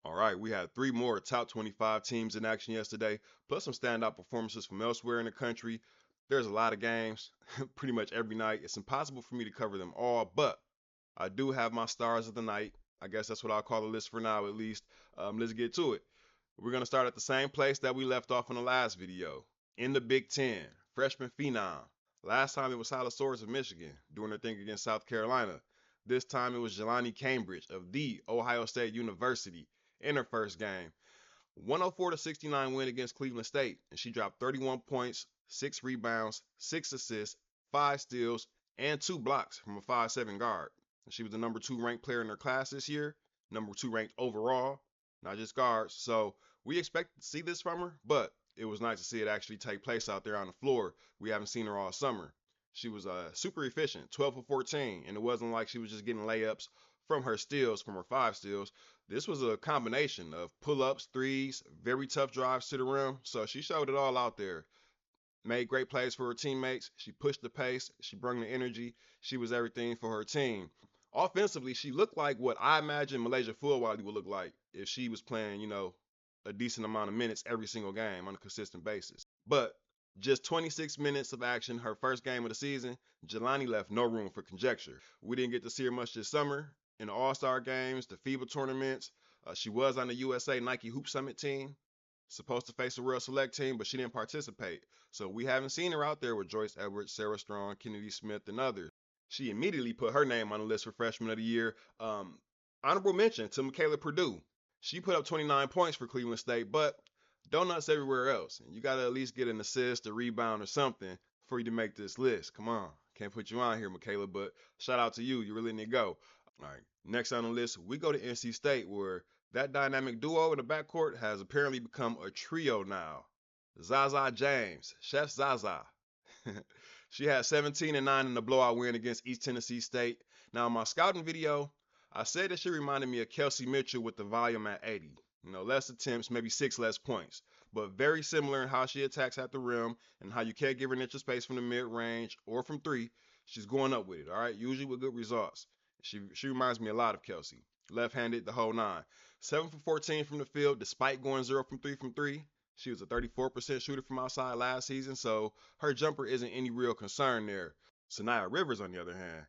All right, we had three more top 25 teams in action yesterday, plus some standout performances from elsewhere in the country. There's a lot of games, pretty much every night. It's impossible for me to cover them all, but I do have my stars of the night. I guess that's what I'll call the list for now, at least. Let's get to it. We're going to start at the same place that we left off in the last video. In the Big Ten, freshman phenom. Last time it was Halosaurus of Michigan doing their thing against South Carolina. This time it was Jeloni Cambridge of the Ohio State University in her first game. 104-69 win against Cleveland State, and she dropped 31 points, 6 rebounds, 6 assists, 5 steals, and 2 blocks from a 5'7 guard. She was the number 2 ranked player in her class this year, number 2 ranked overall, not just guards. So we expect to see this from her, but it was nice to see it actually take place out there on the floor. We haven't seen her all summer. She was super efficient, 12 for 14, and it wasn't like she was just getting layups from her steals, from her 5 steals. This was a combination of pull-ups, threes, very tough drives to the rim. So she showed it all out there. Made great plays for her teammates. She pushed the pace. She brought the energy. She was everything for her team. Offensively, she looked like what I imagine Malaysia Fulwadi would look like if she was playing, a decent amount of minutes every single game on a consistent basis. But just 26 minutes of action, her first game of the season, Jeloni left no room for conjecture. We didn't get to see her much this summer in the All-Star games, the FIBA tournaments. She was on the USA Nike Hoop Summit team, supposed to face a World Select team, but she didn't participate. So we haven't seen her out there with Joyce Edwards, Serah Strong, Kennedy Smith, and others. She immediately put her name on the list for Freshman of the Year. Honorable mention to Michaela Purdue. She put up 29 points for Cleveland State, but donuts everywhere else. And you got to at least get an assist, a rebound, or something for you to make this list. Come on. Can't put you on here, Michaela, but shout out to you. You really need to go. All right. Next on the list, we go to NC State, where that dynamic duo in the backcourt has apparently become a trio now. Zaza James, Chef Zaza. She had 17 and 9 in the blowout win against East Tennessee State. Now, in my scouting video, I said that she reminded me of Kelsey Mitchell with the volume at 80. Less attempts, maybe 6 less points, but very similar in how she attacks at the rim and how you can't give her an inch of space from the mid-range or from 3. She's going up with it, all right, usually with good results. She reminds me a lot of Kelsey. Left-handed the whole 9. 7 for 14 from the field, despite going 0 from 3. She was a 34% shooter from outside last season, so her jumper isn't any real concern there. Sanaya Rivers, on the other hand,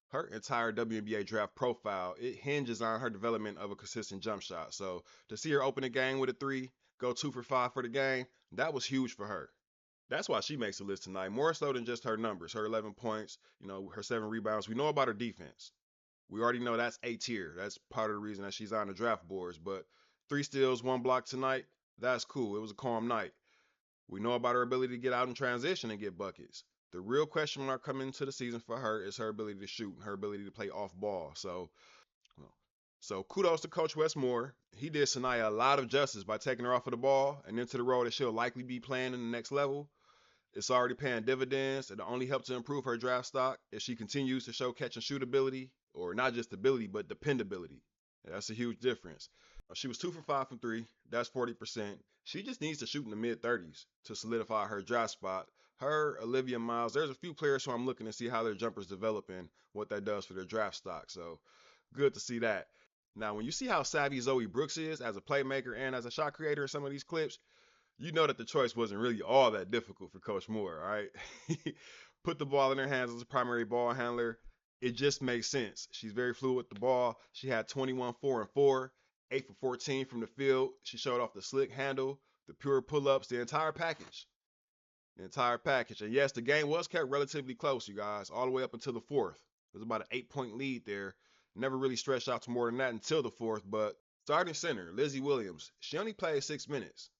her entire WNBA draft profile, it hinges on her development of a consistent jump shot. So to see her open the game with a 3, go 2 for 5 for the game, that was huge for her. That's why she makes the list tonight, more so than just her numbers, her 11 points, her 7 rebounds. We know about her defense. We already know that's A tier. That's part of the reason that she's on the draft boards. But 3 steals, 1 block tonight, that's cool. It was a calm night. We know about her ability to get out in transition and get buckets. The real question mark coming into the season for her is her ability to shoot and her ability to play off ball. So kudos to Coach Westmore. He did Sanaya a lot of justice by taking her off of the ball and into the role that she'll likely be playing in the next level. It's already paying dividends. It'll only help to improve her draft stock if she continues to show catch and shoot ability, or not just ability, but dependability. That's a huge difference. She was 2 for 5 from 3. That's 40%. She just needs to shoot in the mid-30s to solidify her draft spot. Her, Olivia Miles, there's a few players who I'm looking to see how their jumpers develop and what that does for their draft stock. So good to see that. Now, when you see how savvy Zoe Brooks is as a playmaker and as a shot creator in some of these clips, you know that the choice wasn't really all that difficult for Coach Moore, all right? Put the ball in her hands as a primary ball handler. It just makes sense. She's very fluid with the ball. She had 21, 4, and 4, 8 for 14 from the field. She showed off the slick handle, the pure pull-ups, the entire package. And yes, the game was kept relatively close, you guys, all the way up until the 4th. It was about an 8-point lead there. Never really stretched out to more than that until the 4th, but starting center, Lizzie Williams, she only played 6 minutes.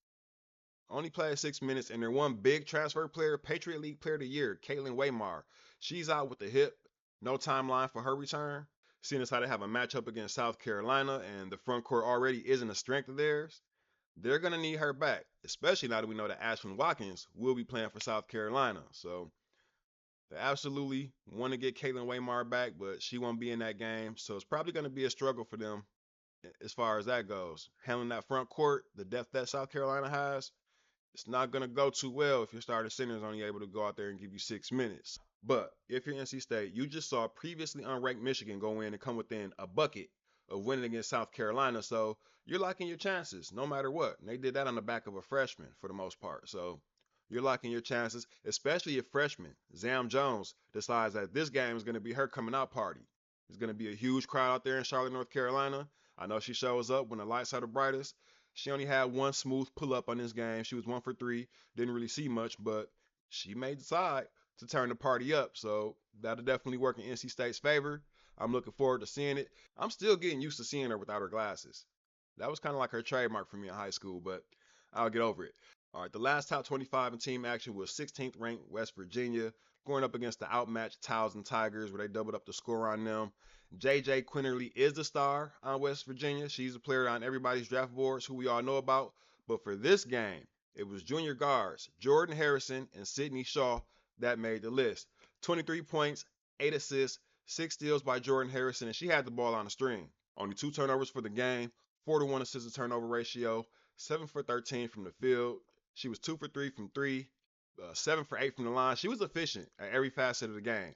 And their one big transfer player, Patriot League Player of the Year, Caitlin Waymar. She's out with the hip. No timeline for her return. Seeing as how they have a matchup against South Carolina and the front court already isn't a strength of theirs, they're going to need her back, especially now that we know that Ashlyn Watkins will be playing for South Carolina. So they absolutely want to get Caitlin Waymar back, but she won't be in that game. So it's probably going to be a struggle for them as far as that goes. Handling that front court, the depth that South Carolina has, it's not going to go too well if your starting center is only able to go out there and give you 6 minutes. But if you're NC State, you just saw previously unranked Michigan go in and come within a bucket of winning against South Carolina. So you're liking your chances no matter what. And they did that on the back of a freshman for the most part. So you're liking your chances, especially if freshman Zam Jones decides that this game is going to be her coming out party. There's going to be a huge crowd out there in Charlotte, North Carolina. I know she shows up when the lights are the brightest. She only had one smooth pull up on this game. She was 1 for 3. Didn't really see much, but she may decide to turn the party up. So that'll definitely work in NC State's favor. I'm looking forward to seeing it. I'm still getting used to seeing her without her glasses. That was kind of like her trademark for me in high school, but I'll get over it. All right, the last top 25 in team action was 16th ranked West Virginia, going up against the outmatched Towson Tigers, where they doubled up the score on them. JJ Quinterly is the star on West Virginia. She's a player on everybody's draft boards who we all know about. But for this game, it was junior guards Jordan Harrison and Sydney Shaw that made the list. 23 points, 8 assists, 6 steals by Jordan Harrison, and she had the ball on the string. Only 2 turnovers for the game, 4-to-1 assist to turnover ratio, 7 for 13 from the field. She was 2 for 3 from 3, 7 for 8 from the line. She was efficient at every facet of the game.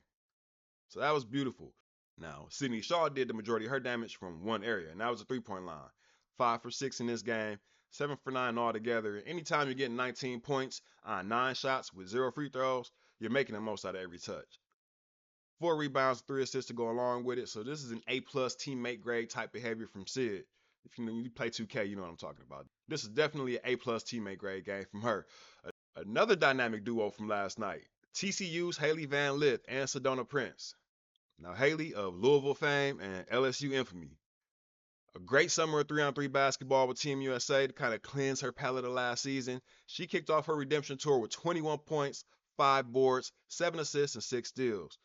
So that was beautiful. Now, Sydney Shaw did the majority of her damage from one area, and that was a 3-point line. 5 for 6 in this game, 7 for 9 altogether. Anytime you're getting 19 points on 9 shots with 0 free throws, you're making the most out of every touch. 4 rebounds, 3 assists to go along with it. So this is an A-plus teammate grade type behavior from Sid. If you play 2K, you know what I'm talking about. This is definitely an A-plus teammate grade game from her. Another dynamic duo from last night, TCU's Hailey Van Lith and Sedona Prince. Now, Hailey of Louisville fame and LSU infamy. A great summer of 3-on-3 basketball with Team USA to kind of cleanse her palate of last season. She kicked off her redemption tour with 21 points, 5 boards, 7 assists, and 6 steals.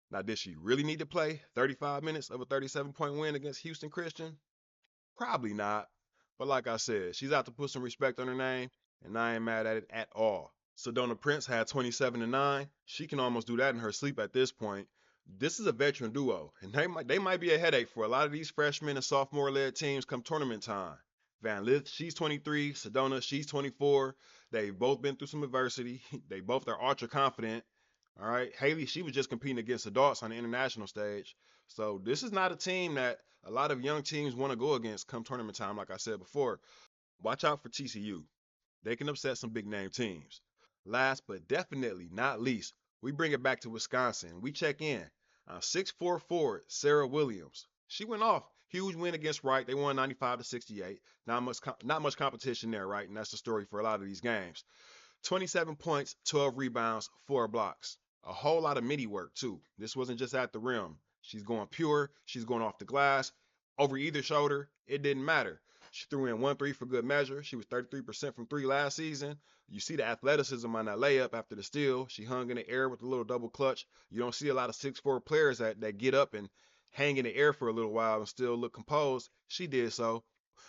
Now, did she really need to play 35 minutes of a 37-point win against Houston Christian? Probably not. But like I said, she's out to put some respect on her name, and I ain't mad at it at all. Sedona Prince had 27-9. She can almost do that in her sleep at this point. This is a veteran duo, and they might be a headache for a lot of these freshmen and sophomore-led teams come tournament time. Van Lith, she's 23. Sedona, she's 24. They've both been through some adversity. They both are ultra confident. All right. Hailey, she was just competing against adults on the international stage. So this is not a team that a lot of young teams want to go against come tournament time, like I said before. Watch out for TCU. They can upset some big name teams. Last but definitely not least, we bring it back to Wisconsin. We check in on 6'4" forward Serah Williams. She went off. Huge win against Wright. They won 95-68. Not much competition there, right? And that's the story for a lot of these games. 27 points, 12 rebounds, 4 blocks. A whole lot of midi work, too. This wasn't just at the rim. She's going pure. She's going off the glass. Over either shoulder, it didn't matter. She threw in 1 3 for good measure. She was 33% from 3 last season. You see the athleticism on that layup after the steal. She hung in the air with a little double clutch. You don't see a lot of 6'4" players that get up and hang in the air for a little while and still look composed. She did so.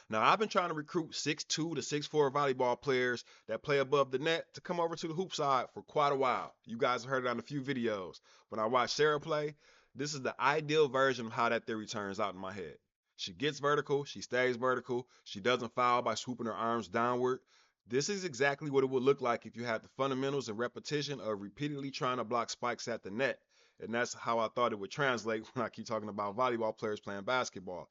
Now, I've been trying to recruit 6'2" to 6'4" volleyball players that play above the net to come over to the hoop side for quite a while. You guys have heard it on a few videos. When I watch Serah play, this is the ideal version of how that theory turns out in my head. She gets vertical, she stays vertical, she doesn't foul by swooping her arms downward. This is exactly what it would look like if you had the fundamentals and repetition of repeatedly trying to block spikes at the net. And that's how I thought it would translate when I keep talking about volleyball players playing basketball.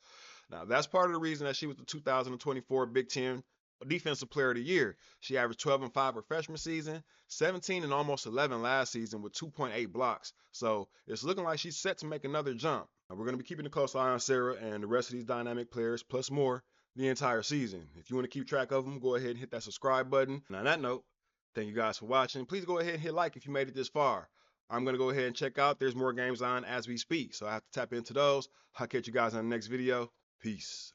Now, that's part of the reason that she was the 2024 Big Ten Defensive Player of the Year. She averaged 12 and 5 her freshman season, 17 and almost 11 last season with 2.8 blocks. So it's looking like she's set to make another jump. Now, we're going to be keeping a close eye on Serah and the rest of these dynamic players, plus more, the entire season. If you want to keep track of them, go ahead and hit that subscribe button. And on that note, thank you guys for watching. Please go ahead and hit like if you made it this far. I'm going to go ahead and check out. There's more games on as we speak, so I have to tap into those. I'll catch you guys on the next video. Peace.